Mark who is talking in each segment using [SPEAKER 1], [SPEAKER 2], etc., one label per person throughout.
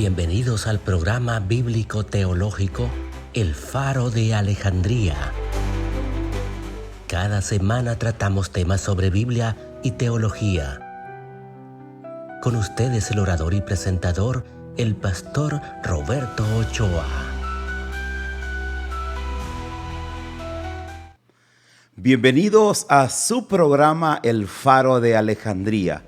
[SPEAKER 1] Bienvenidos al programa bíblico teológico El Faro de Alejandría. Cada semana tratamos temas sobre Biblia y teología. Con ustedes el orador y presentador, el pastor Roberto Ochoa.
[SPEAKER 2] Bienvenidos a su programa El Faro de Alejandría.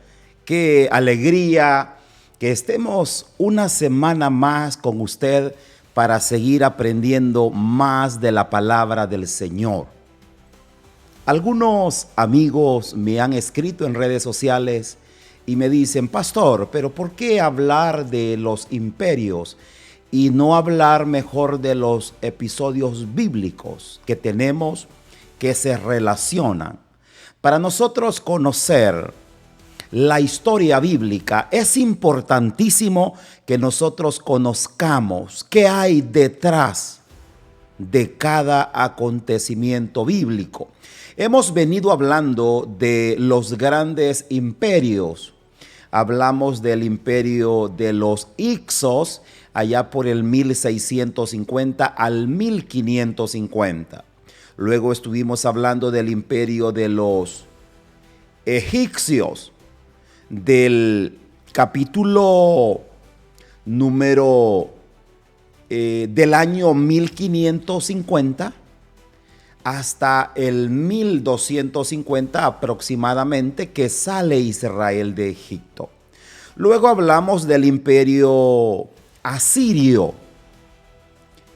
[SPEAKER 2] Qué alegría que estemos una semana más con usted para seguir aprendiendo más de la palabra del Señor. Algunos amigos me han escrito en redes sociales y me dicen: pastor, pero ¿por qué hablar de los imperios y no hablar mejor de los episodios bíblicos que tenemos que se relacionan? Para nosotros conocer la historia bíblica es importantísimo que nosotros conozcamos qué hay detrás de cada acontecimiento bíblico. Hemos venido hablando de los grandes imperios. Hablamos del imperio de los Hicsos allá por el 1650 al 1550. Luego estuvimos hablando del imperio de los egipcios, del capítulo número del año 1550 hasta el 1250 aproximadamente, que sale Israel de Egipto. Luego hablamos del imperio asirio.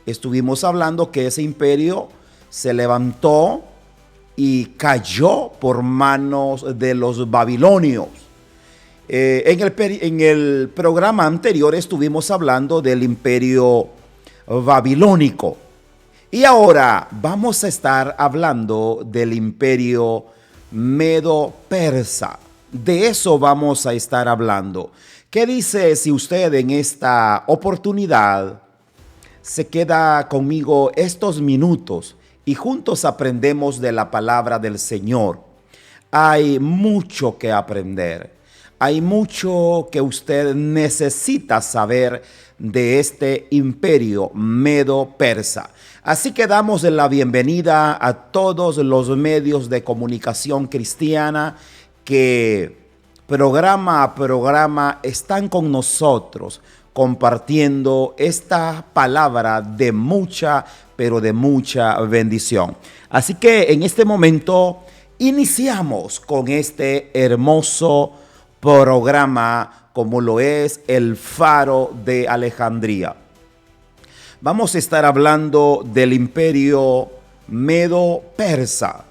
[SPEAKER 2] Estuvimos hablando que ese imperio se levantó y cayó por manos de los babilonios. En el programa anterior estuvimos hablando del imperio babilónico. Y ahora vamos a estar hablando del imperio medo-persa. De eso vamos a estar hablando. ¿Qué dice si usted en esta oportunidad se queda conmigo estos minutos y juntos aprendemos de la palabra del Señor? Hay mucho que aprender. Hay mucho que usted necesita saber de este imperio medo-persa. Así que damos la bienvenida a todos los medios de comunicación cristiana que programa a programa están con nosotros compartiendo esta palabra de mucha, pero de mucha bendición. Así que en este momento iniciamos con este hermoso programa como lo es el Faro de Alejandría. Vamos a estar hablando del imperio medo-persa,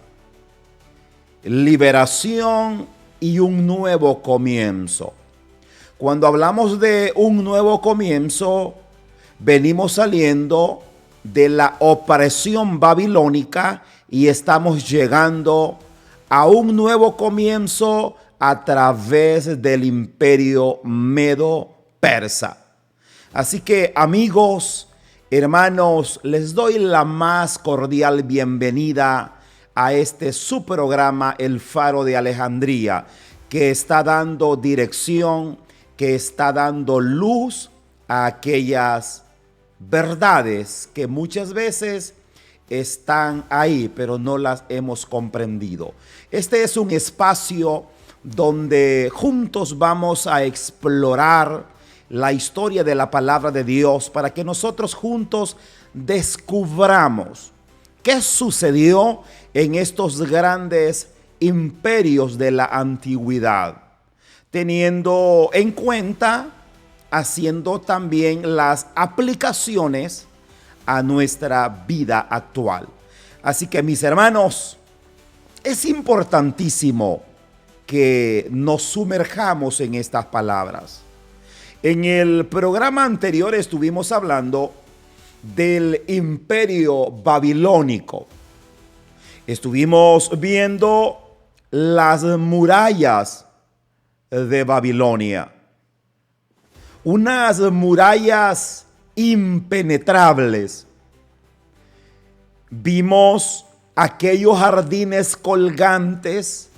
[SPEAKER 2] liberación y un nuevo comienzo. Cuando hablamos de un nuevo comienzo, venimos saliendo de la opresión babilónica y estamos llegando a un nuevo comienzo a través del imperio medo-persa. Así que, amigos, hermanos, les doy la más cordial bienvenida a este su programa El Faro de Alejandría, que está dando dirección, que está dando luz a aquellas verdades que muchas veces están ahí, pero no las hemos comprendido. Este es un espacio donde juntos vamos a explorar la historia de la palabra de Dios para que nosotros juntos descubramos qué sucedió en estos grandes imperios de la antigüedad, teniendo en cuenta, haciendo también las aplicaciones a nuestra vida actual. Así que, mis hermanos, es importantísimo que nos sumerjamos en estas palabras. En el programa anterior estuvimos hablando del imperio babilónico. Estuvimos viendo las murallas de Babilonia. Unas murallas impenetrables. Vimos aquellos jardines colgantes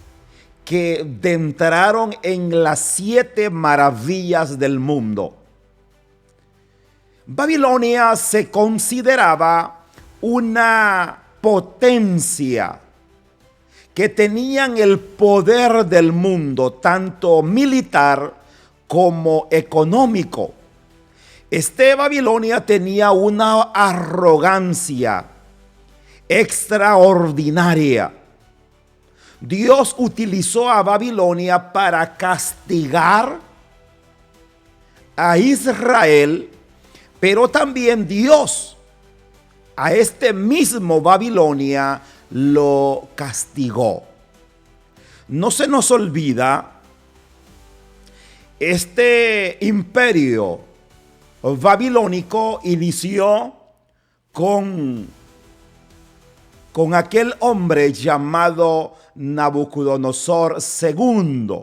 [SPEAKER 2] que entraron en las 7 maravillas del mundo. Babilonia se consideraba una potencia que tenían el poder del mundo, tanto militar como económico. Babilonia tenía una arrogancia extraordinaria. Dios utilizó a Babilonia para castigar a Israel, pero también Dios a este mismo Babilonia lo castigó. No se nos olvida, este imperio babilónico inició con aquel hombre llamado Nabucodonosor II,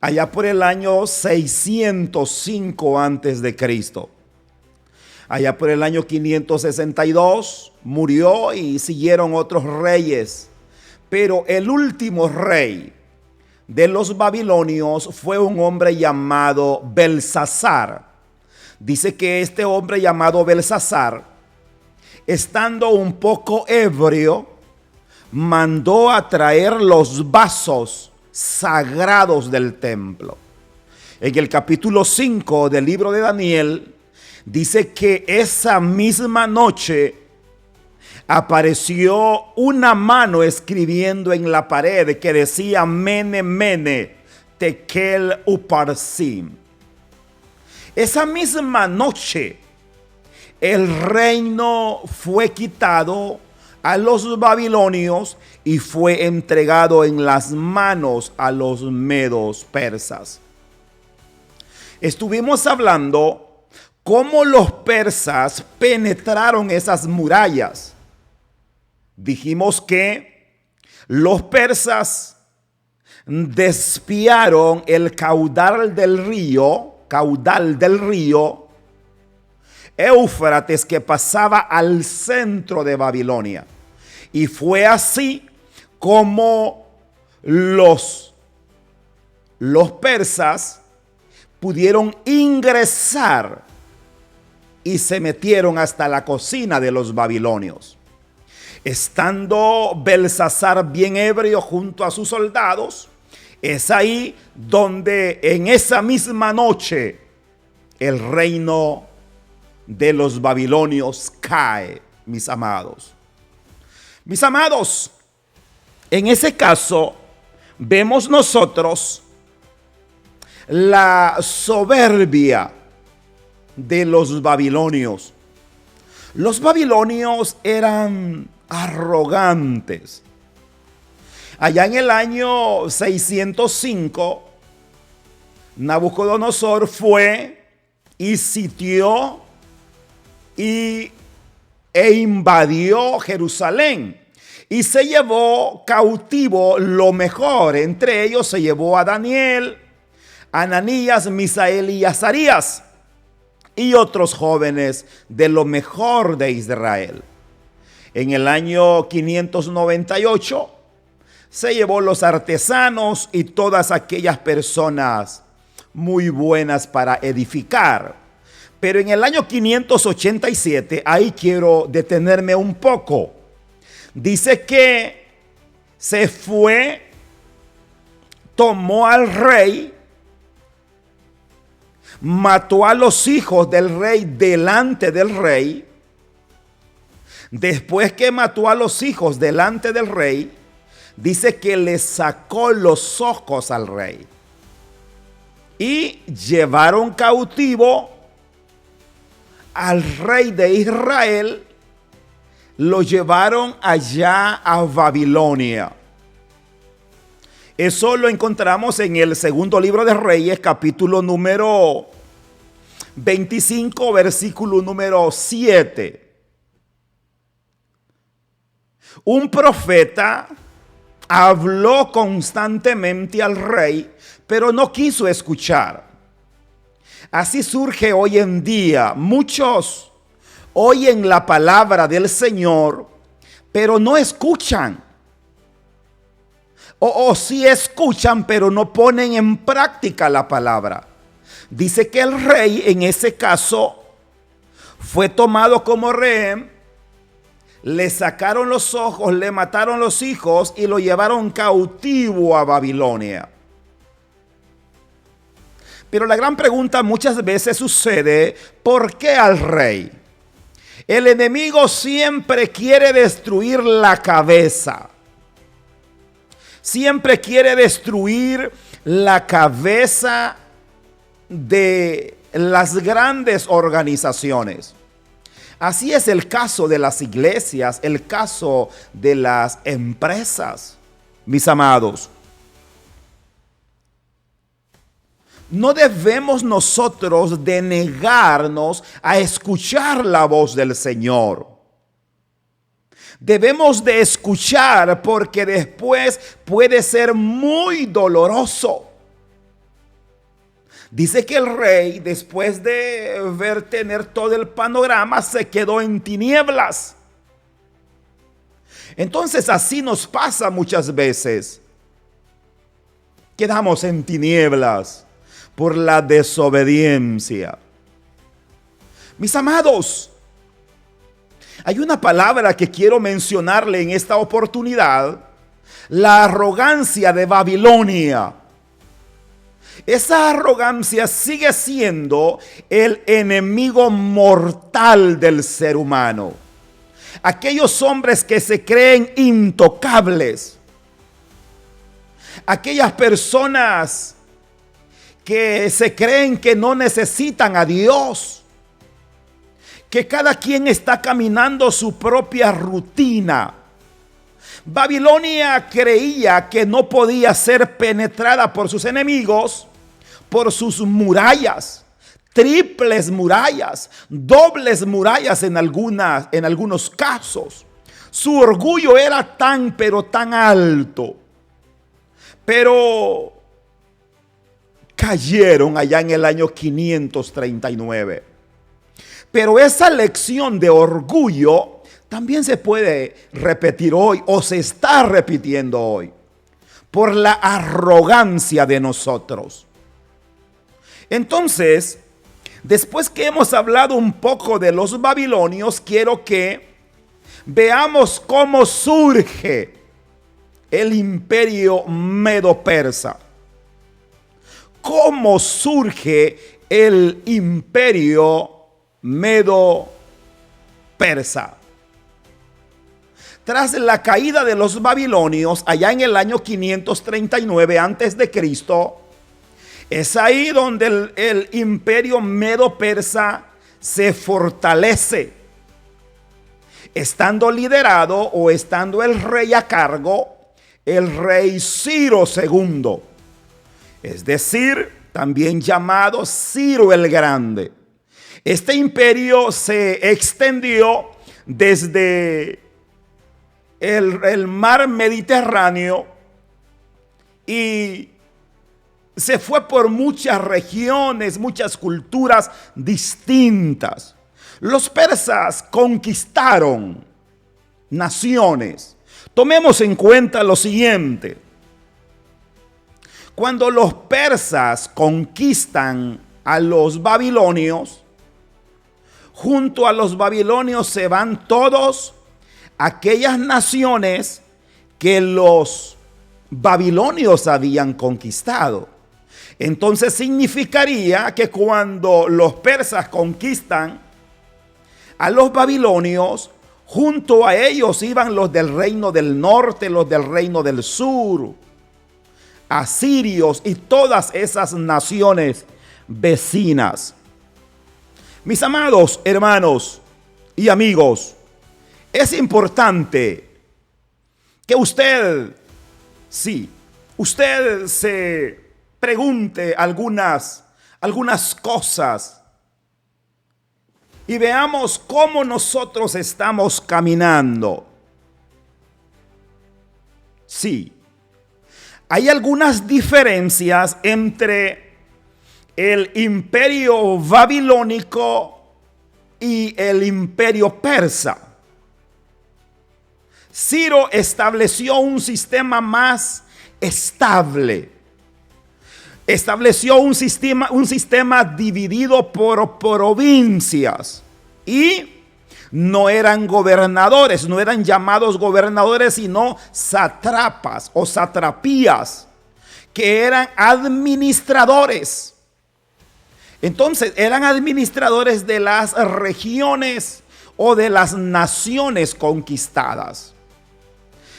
[SPEAKER 2] allá por el año 605 antes de Cristo. Allá por el año 562 murió y siguieron otros reyes. Pero el último rey de los babilonios fue un hombre llamado Belsasar. Dice que este hombre llamado Belsasar, estando un poco ebrio, mandó a traer los vasos sagrados del templo. En el capítulo 5 del libro de Daniel, dice que esa misma noche apareció una mano escribiendo en la pared que decía Mene, Mene, Tekel Uparsim. Esa misma noche el reino fue quitado a los babilonios y fue entregado en las manos a los medos persas. Estuvimos hablando cómo los persas penetraron esas murallas. Dijimos que los persas desviaron el caudal del río Éufrates, que pasaba al centro de Babilonia. Y fue así como los persas pudieron ingresar y se metieron hasta la cocina de los babilonios. Estando Belsasar bien ebrio junto a sus soldados, es ahí donde en esa misma noche el reino de los babilonios cae, mis amados. Mis amados, en ese caso vemos nosotros la soberbia de los babilonios. Los babilonios eran arrogantes. Allá en el año 605, Nabucodonosor fue y sitió e invadió Jerusalén y se llevó cautivo lo mejor. Entre ellos se llevó a Daniel, Ananías, Misael y Azarías y otros jóvenes de lo mejor de Israel. En el año 598 se llevó los artesanos y todas aquellas personas muy buenas para edificar. Pero en el año 587, ahí quiero detenerme un poco. Dice que se fue, tomó al rey, mató a los hijos del rey delante del rey. Después que mató a los hijos delante del rey, dice que le sacó los ojos al rey. Y llevaron cautivo al rey de Israel, lo llevaron allá a Babilonia. Eso lo encontramos en el segundo libro de Reyes, capítulo número 25, versículo número 7. Un profeta habló constantemente al rey, pero no quiso escuchar. Así surge hoy en día. Muchos oyen la palabra del Señor, pero no escuchan. O sí escuchan, pero no ponen en práctica la palabra. Dice que el rey en ese caso fue tomado como rehén, le sacaron los ojos, le mataron los hijos y lo llevaron cautivo a Babilonia. Pero la gran pregunta muchas veces sucede: ¿por qué al rey? El enemigo siempre quiere destruir la cabeza. Siempre quiere destruir la cabeza de las grandes organizaciones. Así es el caso de las iglesias, el caso de las empresas, mis amados. No debemos nosotros de negarnos a escuchar la voz del Señor. Debemos de escuchar porque después puede ser muy doloroso. Dice que el rey, después de tener todo el panorama, se quedó en tinieblas. Entonces así nos pasa muchas veces. Quedamos en tinieblas por la desobediencia. Mis amados, hay una palabra que quiero mencionarle en esta oportunidad: la arrogancia de Babilonia. Esa arrogancia sigue siendo el enemigo mortal del ser humano. Aquellos hombres que se creen intocables. Aquellas personas que se creen que no necesitan a Dios. Que cada quien está caminando su propia rutina. Babilonia creía que no podía ser penetrada por sus enemigos, por sus murallas, triples murallas, dobles murallas en algunos casos. Su orgullo era tan, pero tan alto. Pero cayeron allá en el año 539. Pero esa lección de orgullo también se puede repetir hoy, o se está repitiendo hoy, por la arrogancia de nosotros. Entonces, después que hemos hablado un poco de los babilonios, quiero que veamos cómo surge el imperio medo-persa. ¿Cómo surge el imperio medo-persa? Tras la caída de los babilonios, allá en el año 539 antes de Cristo, es ahí donde el imperio medo-persa se fortalece, estando liderado o estando el rey a cargo, el rey Ciro II, es decir, también llamado Ciro el Grande. Este imperio se extendió desde el mar Mediterráneo y se fue por muchas regiones, muchas culturas distintas. Los persas conquistaron naciones. Tomemos en cuenta lo siguiente: cuando los persas conquistan a los babilonios, junto a los babilonios se van todos aquellas naciones que los babilonios habían conquistado. Entonces significaría que cuando los persas conquistan a los babilonios, junto a ellos iban los del reino del norte, los del reino del sur, asirios y todas esas naciones vecinas. Mis amados hermanos y amigos, es importante que usted se pregunte algunas cosas y veamos cómo nosotros estamos caminando. Sí, hay algunas diferencias entre el imperio babilónico y el imperio persa. Ciro estableció un sistema más estable. Estableció un sistema dividido por provincias. Y no eran gobernadores, no eran llamados gobernadores, sino sátrapas o satrapías, que eran administradores. Entonces, eran administradores de las regiones o de las naciones conquistadas.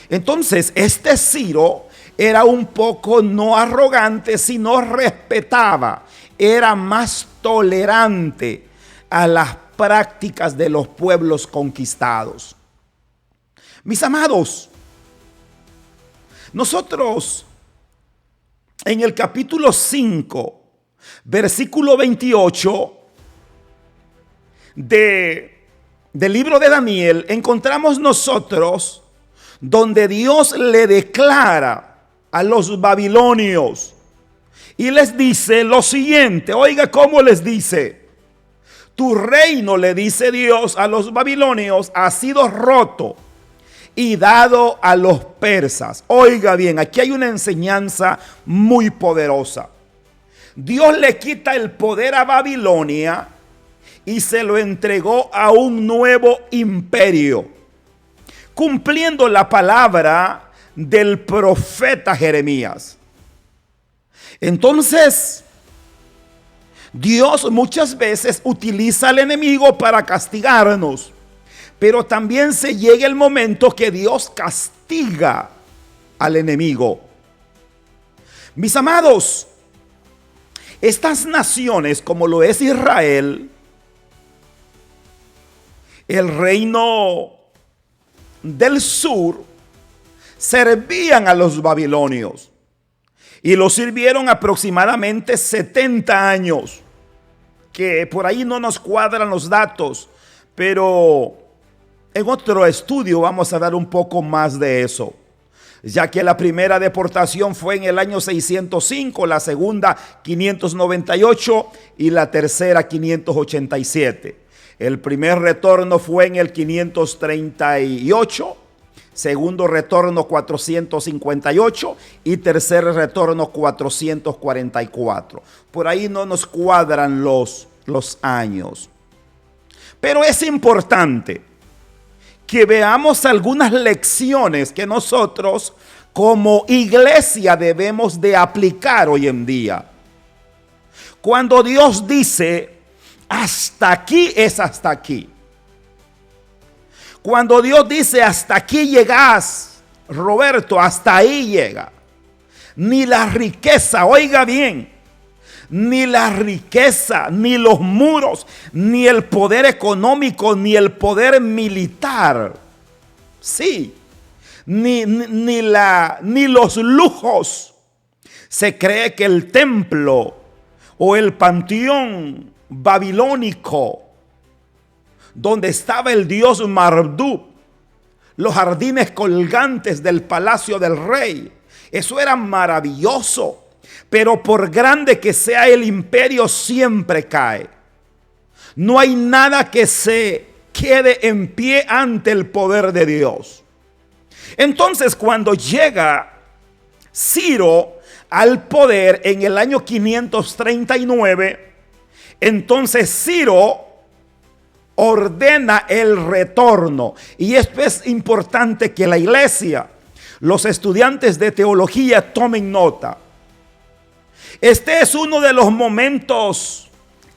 [SPEAKER 2] Entonces, este Ciro era un poco no arrogante, sino respetaba, era más tolerante a las prácticas de los pueblos conquistados. Mis amados, nosotros en el capítulo 5, versículo 28 del libro de Daniel, encontramos nosotros donde Dios le declara a los babilonios y les dice lo siguiente. Oiga cómo les dice: tu reino, le dice Dios a los babilonios, ha sido roto y dado a los persas. Oiga bien, aquí hay una enseñanza muy poderosa. Dios le quita el poder a Babilonia y se lo entregó a un nuevo imperio, cumpliendo la palabra del profeta Jeremías. Entonces, Dios muchas veces utiliza al enemigo para castigarnos, pero también se llega el momento que Dios castiga al enemigo. Mis amados, estas naciones, como lo es Israel, el reino del sur, servían a los babilonios y los sirvieron aproximadamente 70 años, que por ahí no nos cuadran los datos, pero en otro estudio vamos a dar un poco más de eso, ya que la primera deportación fue en el año 605, la segunda 598 y la tercera 587. El primer retorno fue en el 538, segundo retorno 458 y tercer retorno 444. Por ahí no nos cuadran los años. Pero es importante que veamos algunas lecciones que nosotros como iglesia debemos de aplicar hoy en día. Cuando Dios dice: hasta aquí es hasta aquí. Cuando Dios dice: hasta aquí llegas, Roberto, hasta ahí llega. Ni la riqueza, oiga bien, ni la riqueza, ni los muros, ni el poder económico, ni el poder militar, sí, ni los lujos. Se cree que el templo o el panteón babilónico, donde estaba el dios Marduk, los jardines colgantes del palacio del rey, eso era maravilloso. Pero por grande que sea el imperio, siempre cae. No hay nada que se quede en pie ante el poder de Dios. Entonces, cuando llega Ciro al poder en el año 539, entonces Ciro ordena el retorno. Y esto es importante que la iglesia, los estudiantes de teología, tomen nota. Este es uno de los momentos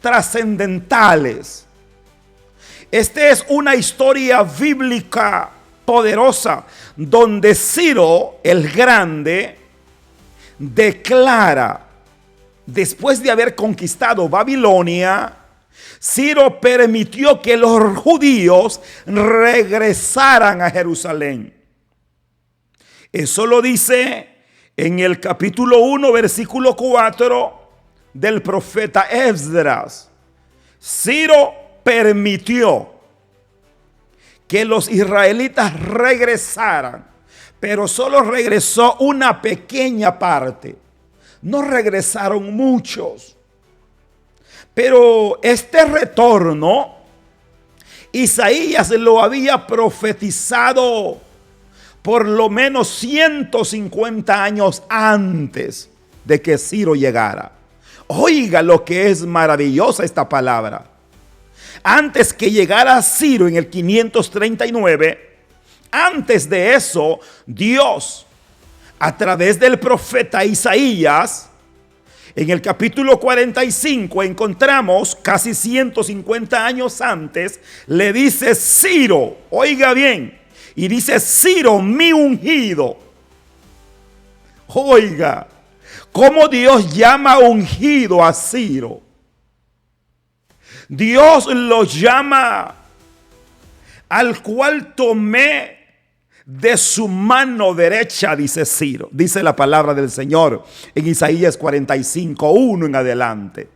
[SPEAKER 2] trascendentales. Esta es una historia bíblica poderosa donde Ciro el Grande declara, después de haber conquistado Babilonia, Ciro permitió que los judíos regresaran a Jerusalén. Eso lo dice en el capítulo 1, versículo 4 del profeta Esdras. Ciro permitió que los israelitas regresaran, pero solo regresó una pequeña parte. No regresaron muchos. Pero este retorno, Isaías lo había profetizado por lo menos 150 años antes de que Ciro llegara. Oiga lo que es maravillosa esta palabra. antes que llegara Ciro en el 539, antes de eso, Dios, a través del profeta Isaías, en el capítulo 45 encontramos casi 150 años antes, le dice Ciro, oiga bien, y dice Ciro, mi ungido. Oiga, cómo Dios llama ungido a Ciro. Dios lo llama al cual tomé de su mano derecha, dice Ciro, dice la palabra del Señor en Isaías 45:1 en adelante.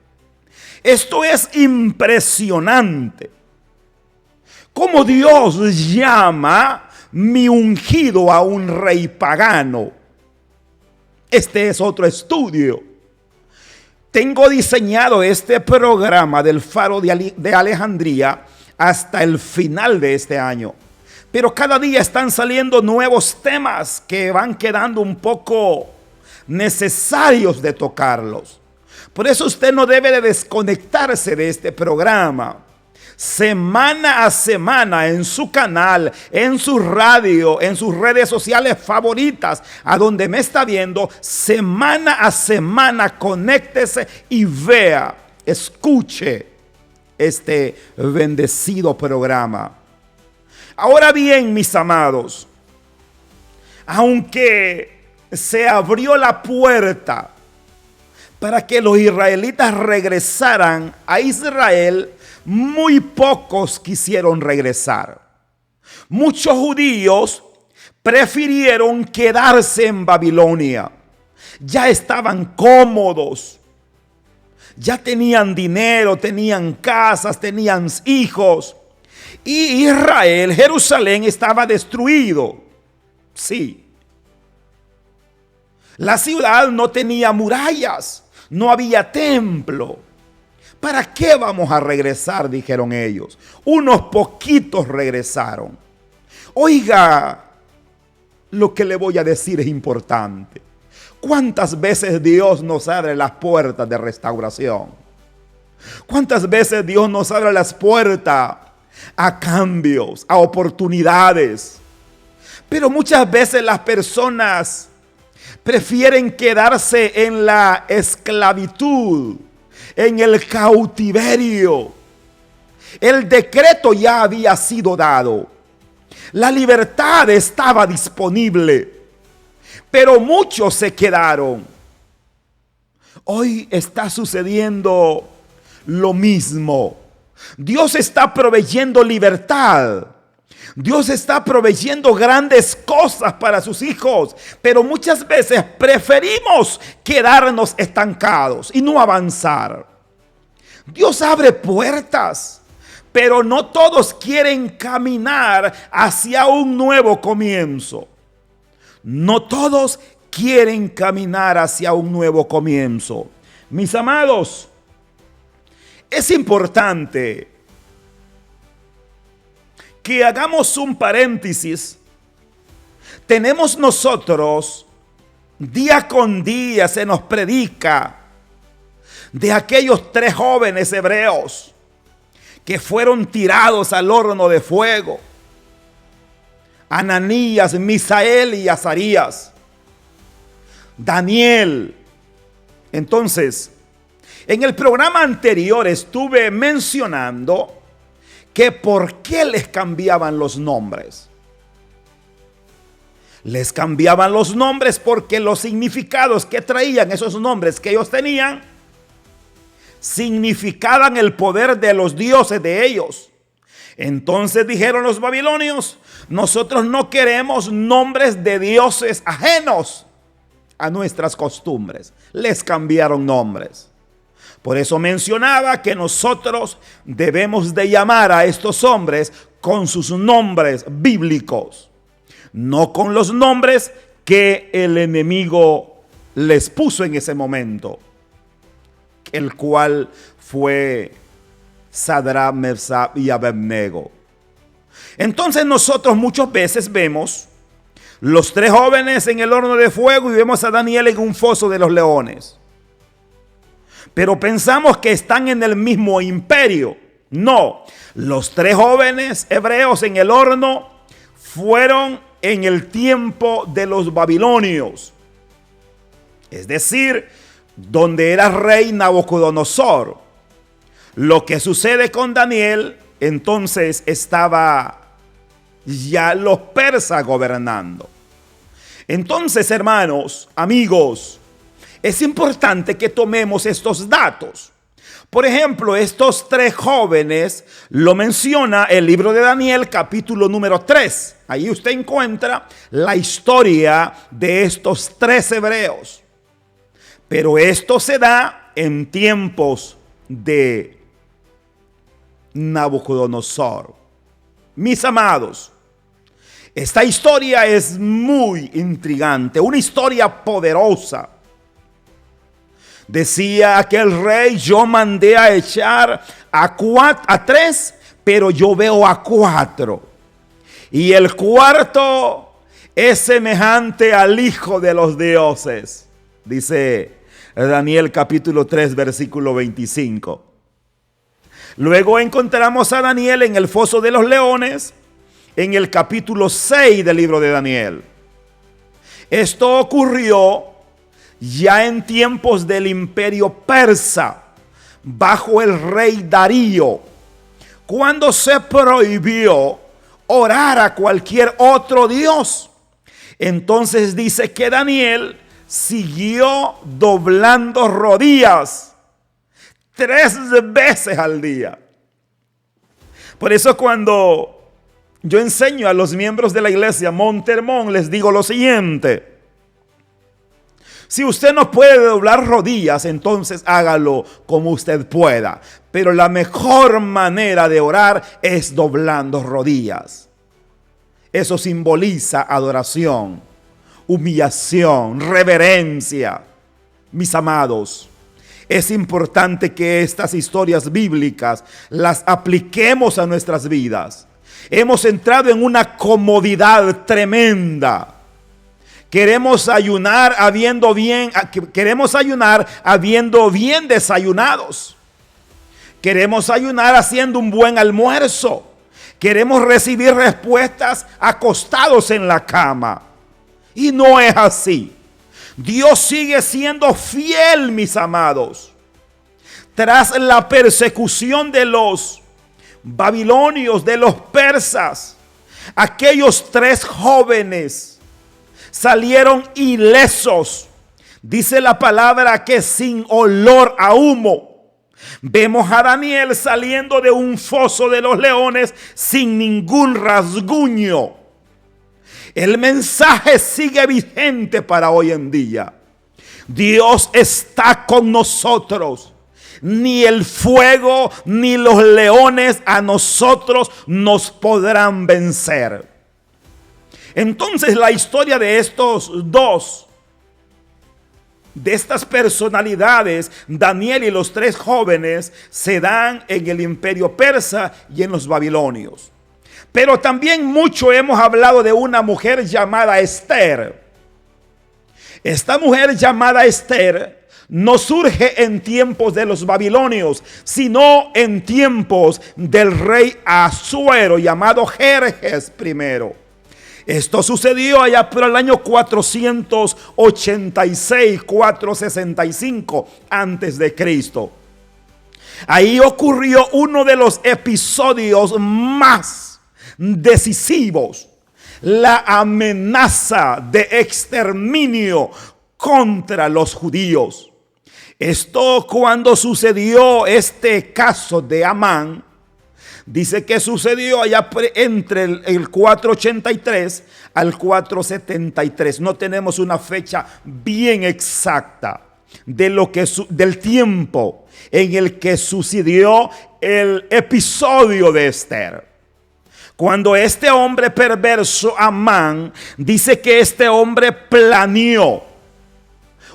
[SPEAKER 2] Esto es impresionante. Cómo Dios llama mi ungido a un rey pagano. Este es otro estudio. Tengo diseñado este programa del Faro de Alejandría hasta el final de este año. Pero cada día están saliendo nuevos temas que van quedando un poco necesarios de tocarlos. Por eso usted no debe de desconectarse de este programa. Semana a semana en su canal, en su radio, en sus redes sociales favoritas, a donde me está viendo, semana a semana conéctese y vea, escuche este bendecido programa. Ahora bien, mis amados, aunque se abrió la puerta para que los israelitas regresaran a Israel, muy pocos quisieron regresar. Muchos judíos prefirieron quedarse en Babilonia. Ya estaban cómodos. Ya tenían dinero, tenían casas, tenían hijos. Y Israel, Jerusalén, estaba destruido. Sí. La ciudad no tenía murallas, no había templo. ¿Para qué vamos a regresar?, dijeron ellos. Unos poquitos regresaron. Oiga, lo que le voy a decir es importante. ¿Cuántas veces Dios nos abre las puertas de restauración? ¿Cuántas veces Dios nos abre las puertas a cambios, a oportunidades? Pero muchas veces las personas prefieren quedarse en la esclavitud, en el cautiverio. El decreto ya había sido dado. La libertad estaba disponible, pero muchos se quedaron. Hoy está sucediendo lo mismo. Dios está proveyendo libertad. Dios está proveyendo grandes cosas para sus hijos, pero muchas veces preferimos quedarnos estancados y no avanzar. Dios abre puertas, pero no todos quieren caminar hacia un nuevo comienzo. No todos quieren caminar hacia un nuevo comienzo. Mis amados, es importante que hagamos un paréntesis. Tenemos nosotros, día con día se nos predica de aquellos 3 jóvenes hebreos que fueron tirados al horno de fuego: Ananías, Misael y Azarías. Daniel. Entonces, en el programa anterior estuve mencionando que por qué les cambiaban los nombres. Les cambiaban los nombres porque los significados que traían esos nombres que ellos tenían significaban el poder de los dioses de ellos. Entonces dijeron los babilonios: nosotros no queremos nombres de dioses ajenos a nuestras costumbres. Les cambiaron nombres. Por eso mencionaba que nosotros debemos de llamar a estos hombres con sus nombres bíblicos, no con los nombres que el enemigo les puso en ese momento, el cual fue Sadrach, Mesach y Abednego. Entonces nosotros muchas veces vemos los 3 jóvenes en el horno de fuego y vemos a Daniel en un foso de los leones. Pero pensamos que están en el mismo imperio. No, los 3 jóvenes hebreos en el horno fueron en el tiempo de los babilonios. Es decir, donde era rey Nabucodonosor. Lo que sucede con Daniel, entonces estaba ya los persas gobernando. Entonces, hermanos, amigos, es importante que tomemos estos datos. Por ejemplo, estos 3 jóvenes lo menciona el libro de Daniel, capítulo número 3. Ahí usted encuentra la historia de estos 3 hebreos. Pero esto se da en tiempos de Nabucodonosor. Mis amados, esta historia es muy intrigante, una historia poderosa. Decía aquel rey: yo mandé a echar a 3, pero yo veo a 4. Y el 4 es semejante al Hijo de los dioses. Dice Daniel capítulo 3, versículo 25. Luego encontramos a Daniel en el foso de los leones, en el capítulo 6 del libro de Daniel. Esto ocurrió ya en tiempos del imperio persa, bajo el rey Darío, cuando se prohibió orar a cualquier otro dios. Entonces dice que Daniel siguió doblando rodillas 3 veces al día. Por eso cuando yo enseño a los miembros de la iglesia Montermón, les digo lo siguiente: si usted no puede doblar rodillas, entonces hágalo como usted pueda. Pero la mejor manera de orar es doblando rodillas. Eso simboliza adoración, humillación, reverencia. Mis amados, es importante que estas historias bíblicas las apliquemos a nuestras vidas. Hemos entrado en una comodidad tremenda. Queremos ayunar habiendo bien desayunados. Queremos ayunar haciendo un buen almuerzo. Queremos recibir respuestas acostados en la cama. Y no es así. Dios sigue siendo fiel, mis amados. Tras la persecución de los babilonios, de los persas, aquellos 3 jóvenes salieron ilesos. Dice la palabra que sin olor a humo. Vemos a Daniel saliendo de un foso de los leones sin ningún rasguño. El mensaje sigue vigente para hoy en día. Dios está con nosotros. Ni el fuego ni los leones a nosotros nos podrán vencer. Entonces la historia de estos 2, de estas personalidades, Daniel y los 3 jóvenes, se dan en el imperio persa y en los babilonios. Pero también mucho hemos hablado de una mujer llamada Esther. Esta mujer llamada Esther no surge en tiempos de los babilonios, sino en tiempos del rey Asuero llamado Jerjes I. Esto sucedió allá por el año 486, 465 antes de Cristo. Ahí ocurrió uno de los episodios más decisivos, la amenaza de exterminio contra los judíos. Esto, cuando sucedió este caso de Amán, dice que sucedió allá entre el 483 al 473. No tenemos una fecha bien exacta del tiempo en el que sucedió el episodio de Esther. Cuando este hombre perverso, Amán, dice que este hombre planeó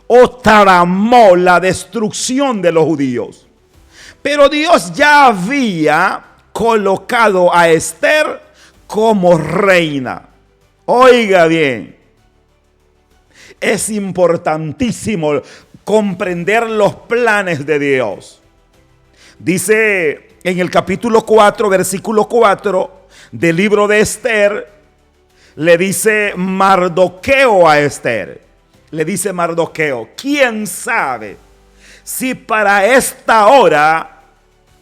[SPEAKER 2] o tramó la destrucción de los judíos. Pero Dios ya había colocado a Esther como reina. Oiga bien, es importantísimo comprender los planes de Dios. Dice en el capítulo 4, versículo 4 del libro de Esther, le dice Mardoqueo a Esther. Le dice Mardoqueo, ¿quién sabe si para esta hora,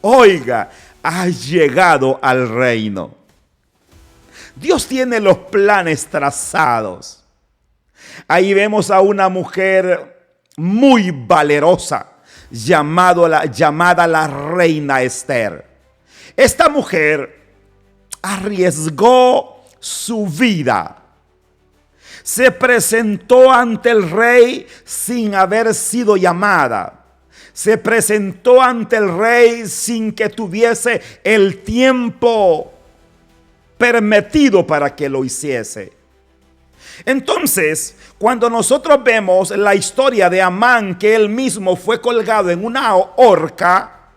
[SPEAKER 2] oiga, has llegado al reino? Dios tiene los planes trazados. Ahí vemos a una mujer muy valerosa, llamada la reina Esther. Esta mujer arriesgó su vida. Se presentó ante el rey sin haber sido llamada. Se presentó ante el rey sin que tuviese el tiempo permitido para que lo hiciese. Entonces, cuando nosotros vemos la historia de Amán, que él mismo fue colgado en una horca,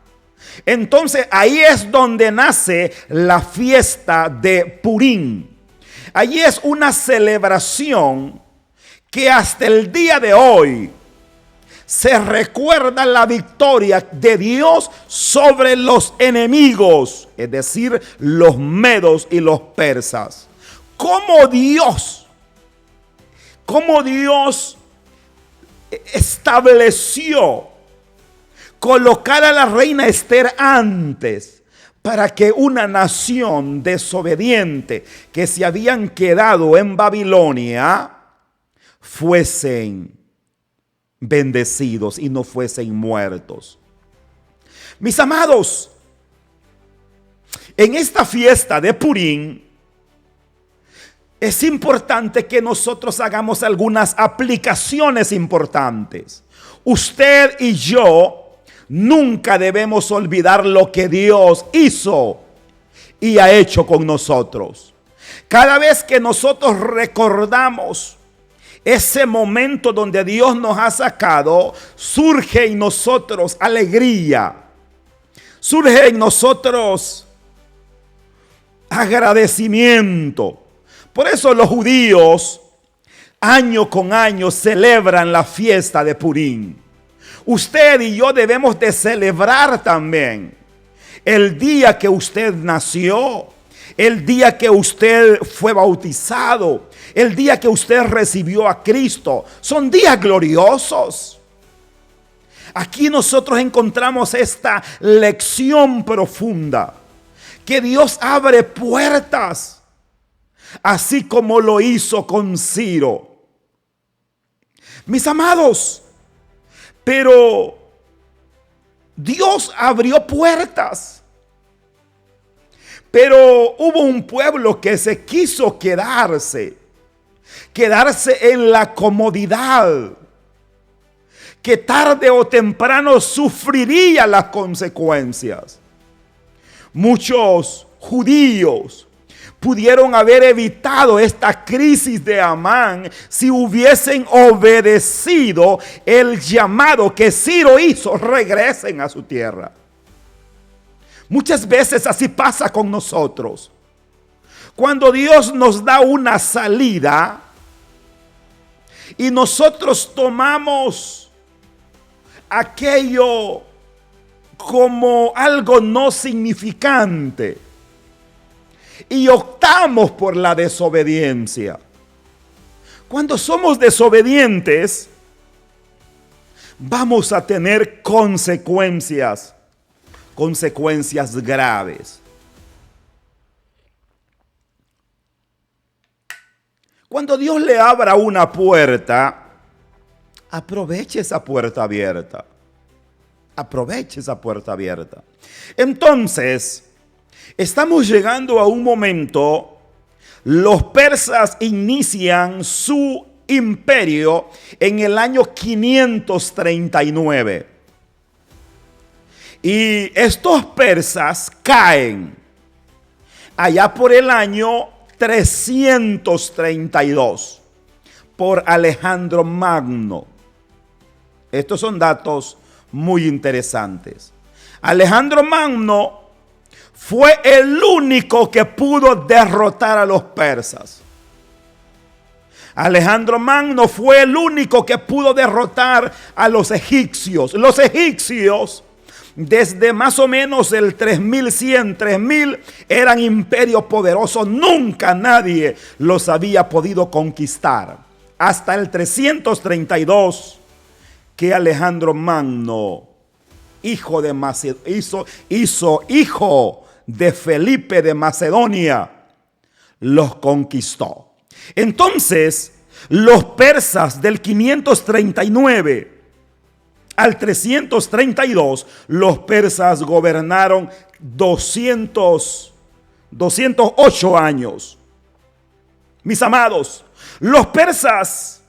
[SPEAKER 2] entonces ahí es donde nace la fiesta de Purim. Allí es una celebración que hasta el día de hoy se recuerda la victoria de Dios sobre los enemigos, es decir, los medos y los persas. Cómo Dios estableció colocar a la reina Esther antes, para que una nación desobediente que se habían quedado en Babilonia fuesen bendecidos y no fuesen muertos. Mis amados, en esta fiesta de Purim es importante que nosotros hagamos algunas aplicaciones importantes. Usted y yo nunca debemos olvidar lo que Dios hizo y ha hecho con nosotros. Cada vez que nosotros recordamos ese momento donde Dios nos ha sacado, surge en nosotros alegría, surge en nosotros agradecimiento. Por eso los judíos año con año celebran la fiesta de Purim. Usted y yo debemos de celebrar también el día que usted nació, el día que usted fue bautizado, el día que usted recibió a Cristo. Son días gloriosos. Aquí nosotros encontramos esta lección profunda, que Dios abre puertas, así como lo hizo con Ciro. Mis amados, pero Dios abrió puertas. Pero hubo un pueblo que se quiso quedarse en la comodidad, que tarde o temprano sufriría las consecuencias. Muchos judíos pudieron haber evitado esta crisis de Amán si hubiesen obedecido el llamado que Ciro hizo: regresen a su tierra. Muchas veces así pasa con nosotros. Cuando Dios nos da una salida y nosotros tomamos aquello como algo no significante y optamos por la desobediencia. Cuando somos desobedientes, vamos a tener consecuencias graves. Cuando Dios le abra una puerta, aproveche esa puerta abierta. Aproveche esa puerta abierta. Entonces, estamos llegando a un momento. Los persas inician su imperio en el año 539. Y estos persas caen allá por el año 332 por Alejandro Magno. Estos son datos muy interesantes. Alejandro Magno fue el único que pudo derrotar a los persas. Alejandro Magno fue el único que pudo derrotar a los egipcios. Los egipcios desde más o menos el 3100, 3000, eran imperios poderosos. Nunca nadie los había podido conquistar. Hasta el 332, que Alejandro Magno, hijo de hijo de Felipe de Macedonia, los conquistó. Entonces, los persas del 539 al 332, los persas gobernaron 208 años. Mis amados, los persas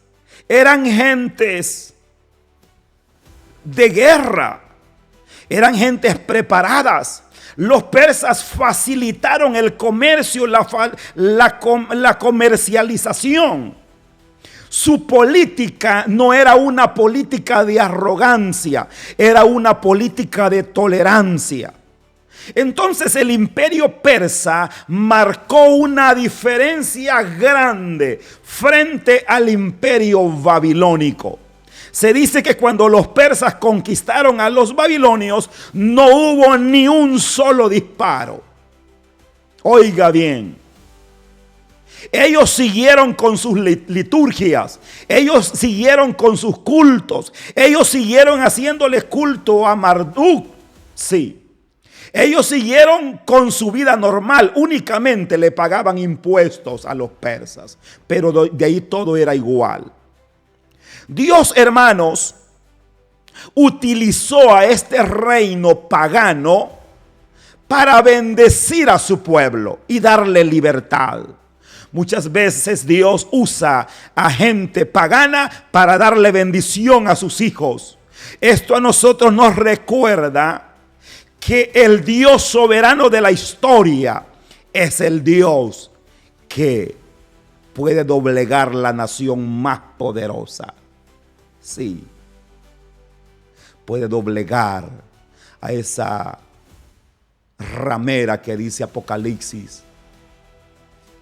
[SPEAKER 2] eran gentes de guerra, eran gentes preparadas. Los persas facilitaron el comercio, la comercialización. Su política no era una política de arrogancia, era una política de tolerancia. Entonces el imperio persa marcó una diferencia grande frente al imperio babilónico. Se dice que cuando los persas conquistaron a los babilonios, no hubo ni un solo disparo. Oiga bien, ellos siguieron con sus liturgias, ellos siguieron con sus cultos, ellos siguieron haciéndole culto a Marduk. Sí, ellos siguieron con su vida normal, únicamente le pagaban impuestos a los persas, pero de ahí todo era igual. Dios, hermanos, utilizó a este reino pagano para bendecir a su pueblo y darle libertad. Muchas veces Dios usa a gente pagana para darle bendición a sus hijos. Esto a nosotros nos recuerda que el Dios soberano de la historia es el Dios que puede doblegar la nación más poderosa. Sí, puede doblegar a esa ramera que dice Apocalipsis,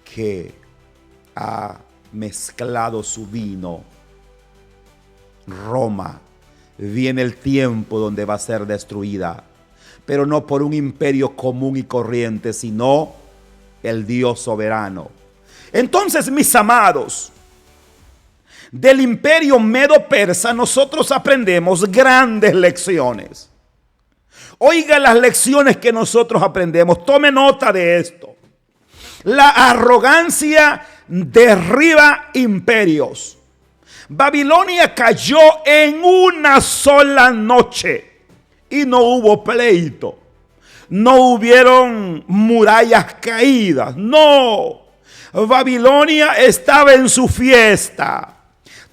[SPEAKER 2] que ha mezclado su vino. Roma, viene el tiempo donde va a ser destruida, pero no por un imperio común y corriente, sino el Dios soberano. Entonces, mis amados, del imperio medo-persa nosotros aprendemos grandes lecciones. Oiga las lecciones que nosotros aprendemos. Tome nota de esto. La arrogancia derriba imperios. Babilonia cayó en una sola noche y no hubo pleito. No hubieron murallas caídas. No. Babilonia estaba en su fiesta,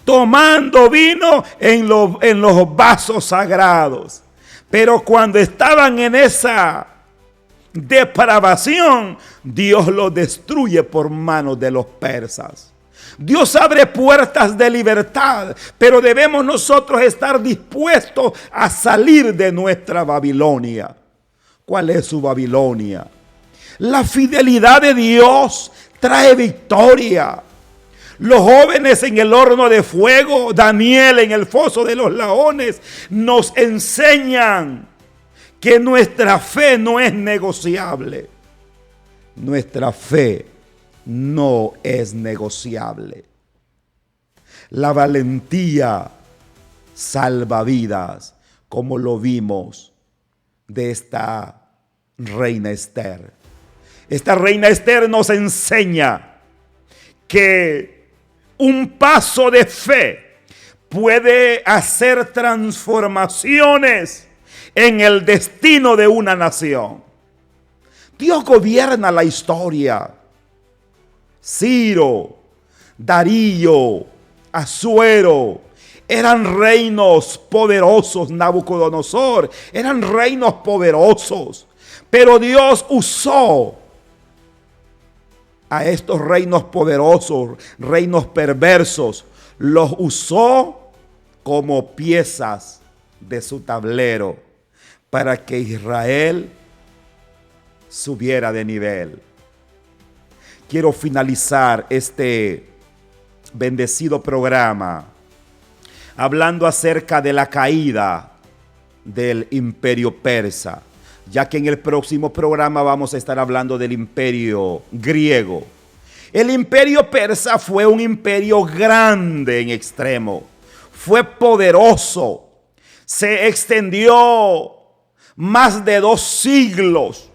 [SPEAKER 2] tomando vino en los vasos sagrados. Pero cuando estaban en esa depravación, Dios los destruye por manos de los persas. Dios abre puertas de libertad, pero debemos nosotros estar dispuestos a salir de nuestra Babilonia. ¿Cuál es su Babilonia? La fidelidad de Dios trae victoria. Los jóvenes en el horno de fuego, Daniel en el foso de los leones, nos enseñan que nuestra fe no es negociable. Nuestra fe no es negociable. La valentía salva vidas, como lo vimos de esta reina Esther. Esta reina Esther nos enseña que un paso de fe puede hacer transformaciones en el destino de una nación. Dios gobierna la historia. Ciro, Darío, Asuero eran reinos poderosos. Nabucodonosor eran reinos poderosos. Pero Dios usó a estos reinos poderosos, reinos perversos, los usó como piezas de su tablero para que Israel subiera de nivel. Quiero finalizar este bendecido programa hablando acerca de la caída del imperio persa, ya que en el próximo programa vamos a estar hablando del imperio griego. El imperio persa fue un imperio grande en extremo, fue poderoso, se extendió más de 2 siglos,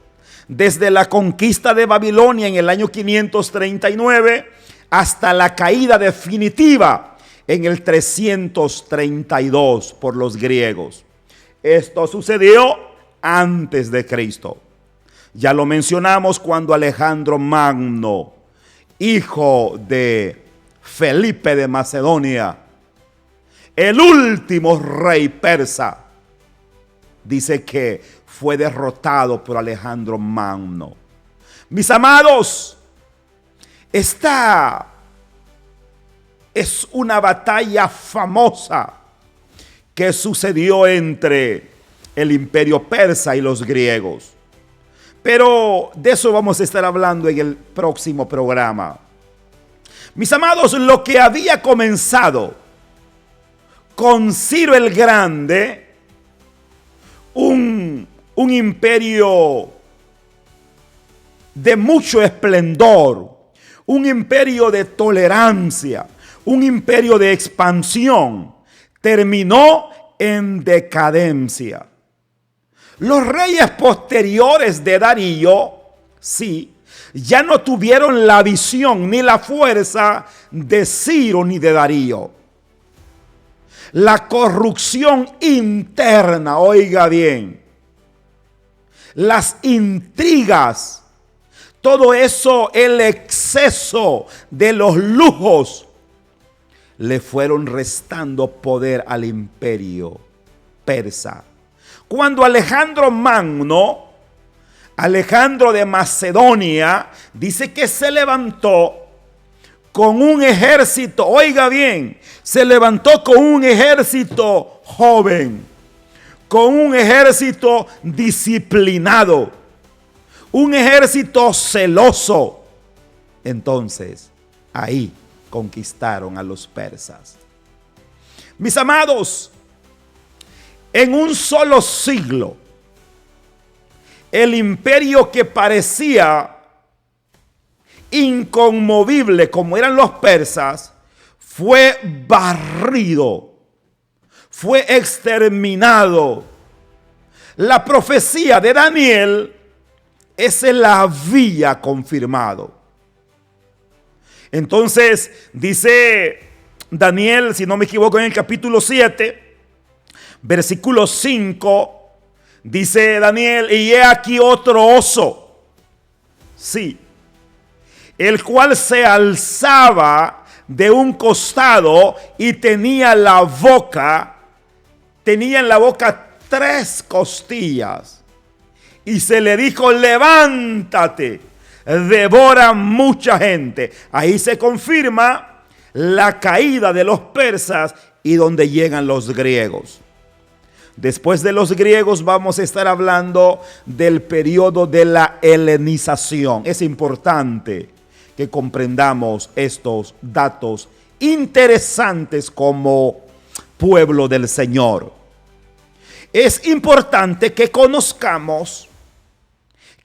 [SPEAKER 2] desde la conquista de Babilonia en el año 539 hasta la caída definitiva en el 332 por los griegos. Esto sucedió antes de Cristo. Ya lo mencionamos cuando Alejandro Magno, hijo de Felipe de Macedonia, el último rey persa, dice que fue derrotado por Alejandro Magno. Mis amados, esta es una batalla famosa que sucedió entre el imperio persa y los griegos. Pero de eso vamos a estar hablando en el próximo programa. Mis amados, lo que había comenzado con Ciro el Grande, un imperio de mucho esplendor, un imperio de tolerancia, un imperio de expansión, terminó en decadencia. Los reyes posteriores de Darío, sí, ya no tuvieron la visión ni la fuerza de Ciro ni de Darío. La corrupción interna, oiga bien, las intrigas, todo eso, el exceso de los lujos, le fueron restando poder al imperio persa. Cuando Alejandro Magno, Alejandro de Macedonia, dice que se levantó con un ejército, oiga bien, se levantó con un ejército joven, con un ejército disciplinado, un ejército celoso. Entonces, ahí conquistaron a los persas. Mis amados, en un solo siglo, el imperio que parecía inconmovible como eran los persas, fue barrido, fue exterminado. La profecía de Daniel ese la había confirmado. Entonces dice Daniel, si no me equivoco, en el capítulo 7, versículo 5, dice Daniel: y he aquí otro oso, sí, el cual se alzaba de un costado y tenía en la boca 3 costillas. Y se le dijo: levántate, devora mucha gente. Ahí se confirma la caída de los persas y donde llegan los griegos. Después de los griegos vamos a estar hablando del periodo de la helenización. Es importante que comprendamos estos datos interesantes como pueblo del Señor. Es importante que conozcamos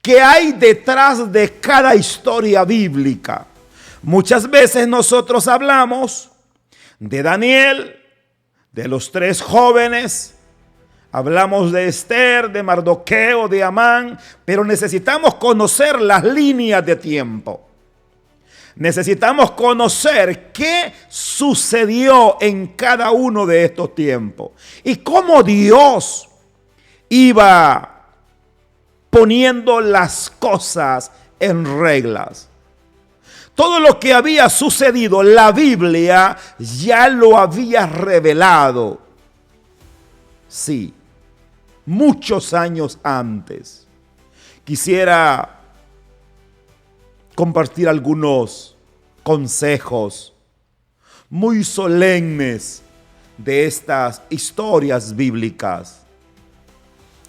[SPEAKER 2] qué hay detrás de cada historia bíblica. Muchas veces nosotros hablamos de Daniel, de los 3 jóvenes, hablamos de Esther, de Mardoqueo, de Amán, pero necesitamos conocer las líneas de tiempo. Necesitamos conocer qué sucedió en cada uno de estos tiempos y cómo Dios iba poniendo las cosas en reglas. Todo lo que había sucedido, la Biblia ya lo había revelado. Sí, muchos años antes. Quisiera compartir algunos consejos muy solemnes de estas historias bíblicas.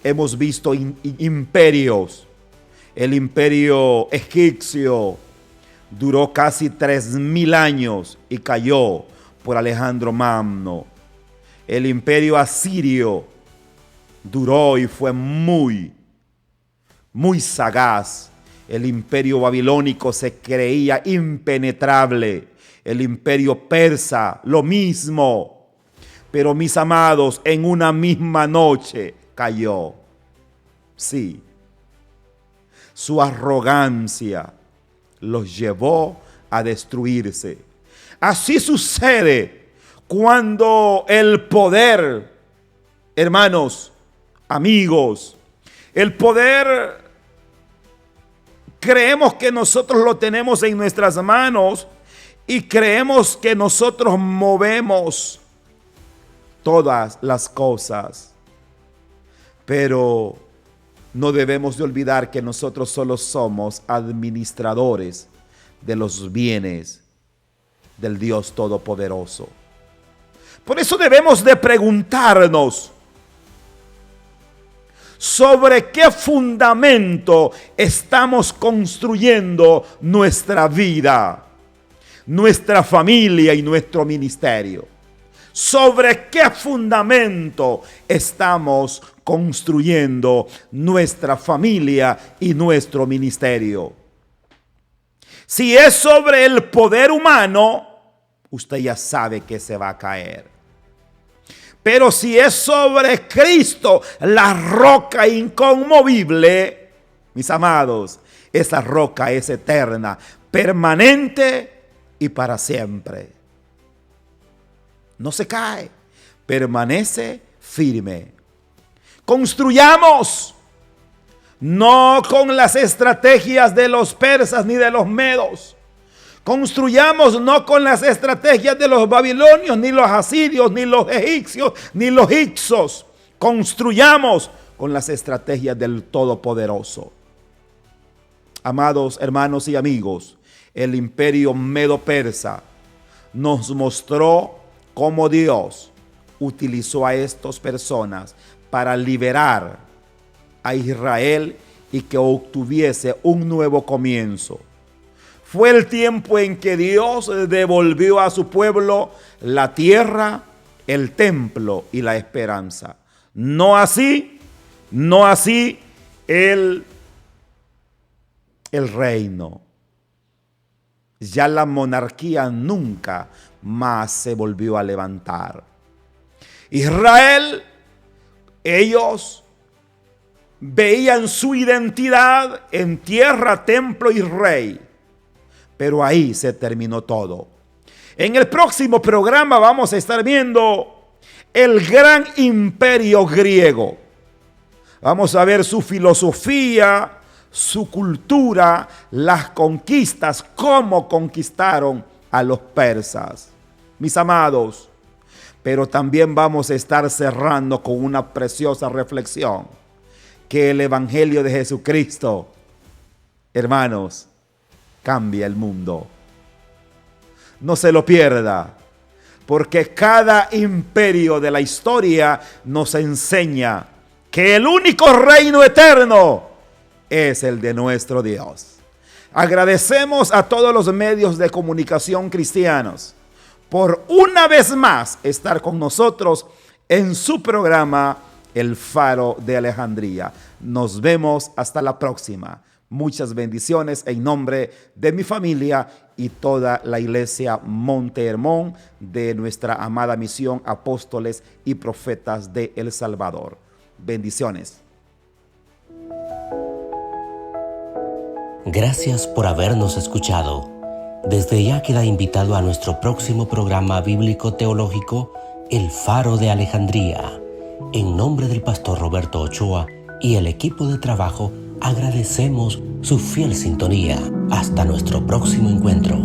[SPEAKER 2] Hemos visto imperios. El imperio egipcio duró casi 3000 años y cayó por Alejandro Magno. El imperio asirio duró y fue muy sagaz. El imperio babilónico se creía impenetrable. El imperio persa, lo mismo. Pero mis amados, en una misma noche cayó. Sí. Su arrogancia los llevó a destruirse. Así sucede cuando el poder, hermanos, amigos, el poder creemos que nosotros lo tenemos en nuestras manos y creemos que nosotros movemos todas las cosas. Pero no debemos de olvidar que nosotros solo somos administradores de los bienes del Dios Todopoderoso. Por eso debemos de preguntarnos sobre qué fundamento estamos construyendo nuestra vida, nuestra familia y nuestro ministerio. ¿Sobre qué fundamento estamos construyendo nuestra familia y nuestro ministerio? Si es sobre el poder humano, usted ya sabe que se va a caer. Pero si es sobre Cristo, la roca inconmovible, mis amados, esa roca es eterna, permanente y para siempre. No se cae, permanece firme. Construyamos, no con las estrategias de los persas ni de los medos. Construyamos no con las estrategias de los babilonios, ni los asirios, ni los egipcios, ni los hicsos. Construyamos con las estrategias del Todopoderoso. Amados hermanos y amigos, el imperio medo-persa nos mostró cómo Dios utilizó a estas personas para liberar a Israel y que obtuviese un nuevo comienzo. Fue el tiempo en que Dios devolvió a su pueblo la tierra, el templo y la esperanza. No así el reino. Ya la monarquía nunca más se volvió a levantar. Israel, ellos veían su identidad en tierra, templo y rey. Pero ahí se terminó todo. En el próximo programa vamos a estar viendo el gran imperio griego. Vamos a ver su filosofía, su cultura, las conquistas, cómo conquistaron a los persas. Mis amados, pero también vamos a estar cerrando con una preciosa reflexión, que el Evangelio de Jesucristo, hermanos, cambia el mundo. No se lo pierda, porque cada imperio de la historia nos enseña que el único reino eterno es el de nuestro Dios. Agradecemos a todos los medios de comunicación cristianos por una vez más estar con nosotros en su programa El Faro de Alejandría. Nos vemos hasta la próxima. Muchas bendiciones en nombre de mi familia y toda la iglesia Monte Hermón de nuestra amada misión Apóstoles y Profetas de El Salvador. Bendiciones.
[SPEAKER 1] Gracias por habernos escuchado. Desde ya queda invitado a nuestro próximo programa bíblico teológico, El Faro de Alejandría. En nombre del pastor Roberto Ochoa y el equipo de trabajo, agradecemos su fiel sintonía. Hasta nuestro próximo encuentro.